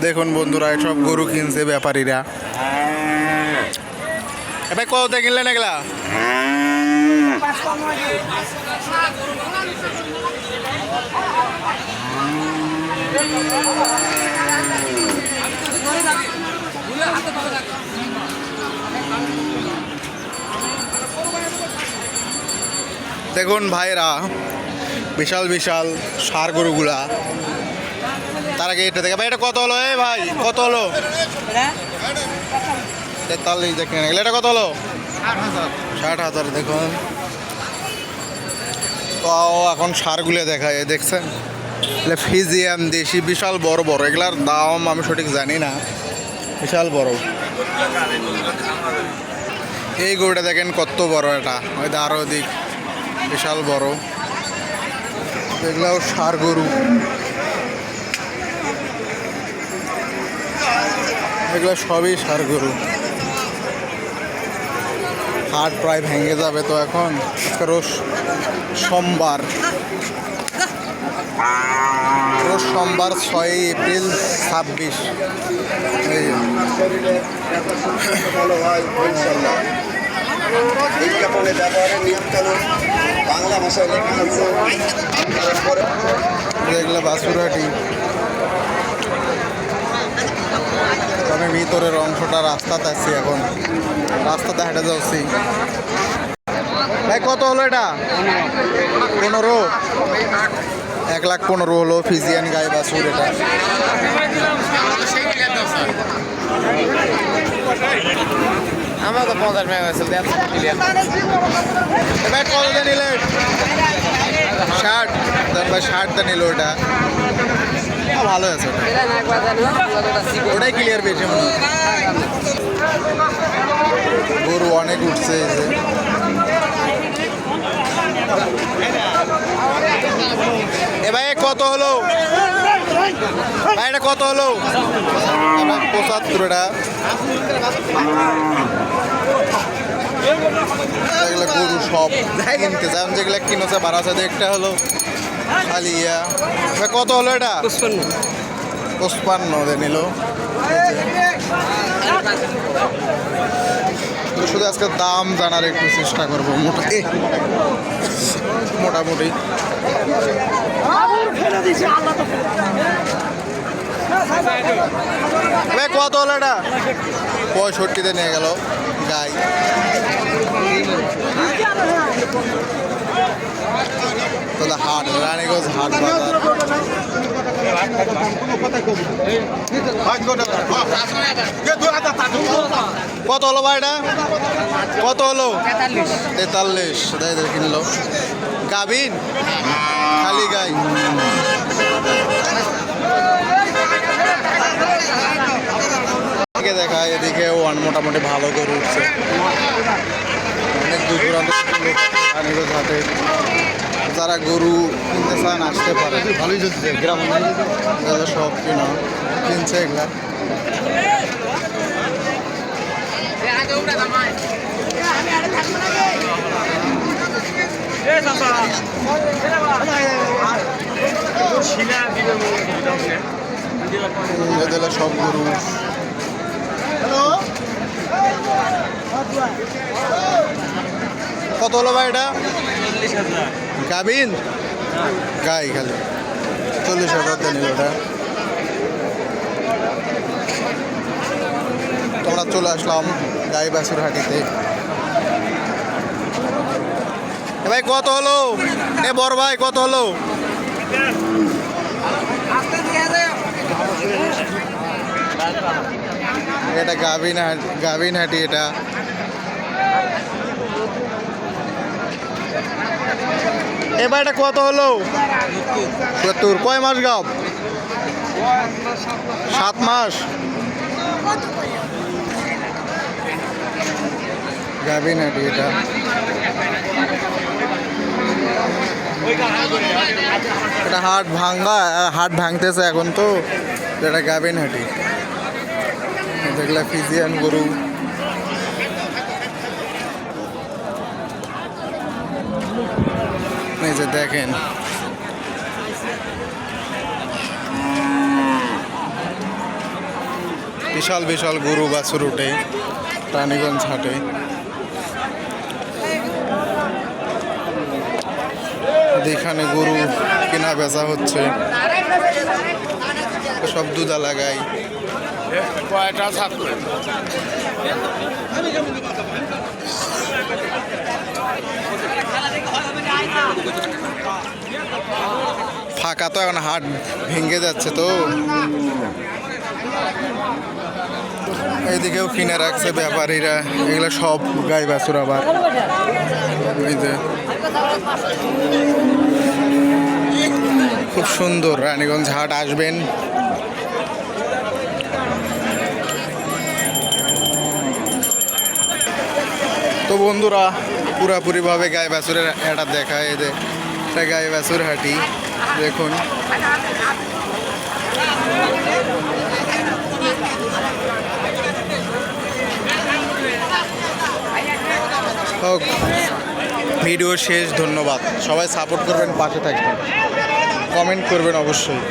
দেখুন বন্ধুরা সব গরু কিনছে ব্যাপারীরা। এবার কত কিনলেন এগুলা? দেখুন ভাইরা বিশাল বিশাল ষাঁড় গরুগুলা। তার আগে এটা দেখে ভাই, এটা কত হলো? ভাই কত হলো? 43 দেখেন। এটা কত হলো? 60,000। দেখুন তো এখন ষাঁড়গুলো দেখায়, দেখছেন এগুলো ফিজিয়ান দেশি, বিশাল বড় বড়। এগুলার দাম আমি সঠিক জানি না, বিশাল বড়। এই গরুটা দেখেন কত বড়, এটা হয়তো আরও দিক বিশাল বড়। এগুলাও ষাঁড় গরু, এগুলো সবই ষাঁড় গরু। হাট প্রায় ভেঙে যাবে তো এখন। রোজ সোমবার 6 এপ্রিল 26। বিজ্ঞাপনে ব্যবহারের নিয়মকানুন বাংলা ভাষায় লেখা আছে। এগুলো বাসুরহাটি। আমি ভিতরের অংশটা রাস্তাতে আছি, এখন রাস্তাতে হেঁটে যাচ্ছি। ভাই কত হলো এটা? 15। 1,15,000 হলো ফিজিয়ান গাই বাছুর এটা। আমার তো 50 টাকা আছে। ভাই কত নিলেন? 60। ভাই 60 নিল ওটা, ভালো আছে ওটাই ক্লিয়ার পেয়েছে মনে হয়। গরু অনেক উঠছে এই যে। এ ভাই কত হলো? ভাই এটা কত হলো? 75 এটা। এগুলো গরু সব কিনতে চান, যেগুলো কিনেছে 12,000। একটা হলো খালি ইয়া। কত হলো এটা? 55 নিল। শুধু আজকে দাম জানার একটু চেষ্টা করবো মোটামুটি। কত হলো এটা? 65 নিয়ে গেল গাই। তাহলে হাট, রানীগঞ্জ হাট বাজার। কত হলো ভাই এটা? কত হলো? 43 কিনলো। গাভিন খালি গাই। দেখায় এদিকে মোটামুটি ভালো করে উঠছে। অনেক দূর দূরান্ত রানীগঞ্জ হাটে যারা গরু কিনতে চান আসতে পারে। ভালোই চলছে গ্রাম সব কিনছে এগুলা। সব গরু কত হলো ভাই এটা? গাভিন গাই খালি 40,000 নিল ওটা। তোমরা চলে আসলাম গাই বাছুর হাটিতে। ভাই কত হলো? এ বড় ভাই কত হলো? এটা গাভিন হাটি এটা। এবার এটা কত হলো? 70। কয় মাস গাব? 7 মাস। গাভিন হাটি এটা। এটা হাট ভাঙতেছে এখন তো। এটা গাভিন হাটি। দেখলা ফিজিয়ান গরু। এই যে দেখেন বিশাল বিশাল গরু বাছুর উঠে রানীগঞ্জ হাটে। এখানে গরু কেনা বেচা হচ্ছে, সব দুধা লাগাই। কয়টা ছাত্র ফাঁকা তো এখন, হাট ভেঙে যাচ্ছে তো। এইদিকেও কিনে রাখছে ব্যাপারীরা, এগুলো সব গাই বাছুর। আবার এই যে খুব সুন্দর রানীগঞ্জ হাট, আসবেন। তো বন্ধুরা, পুরাপুরিভাবে গাই বাছুরের এটা দেখায়। এই যে এটা গাই বাছুর হাটি, দেখুন। হোক ভিডিও শেষ, ধন্যবাদ। সবাই সাপোর্ট করবেন, পাশে থাকবেন, কমেন্ট করবেন অবশ্যই।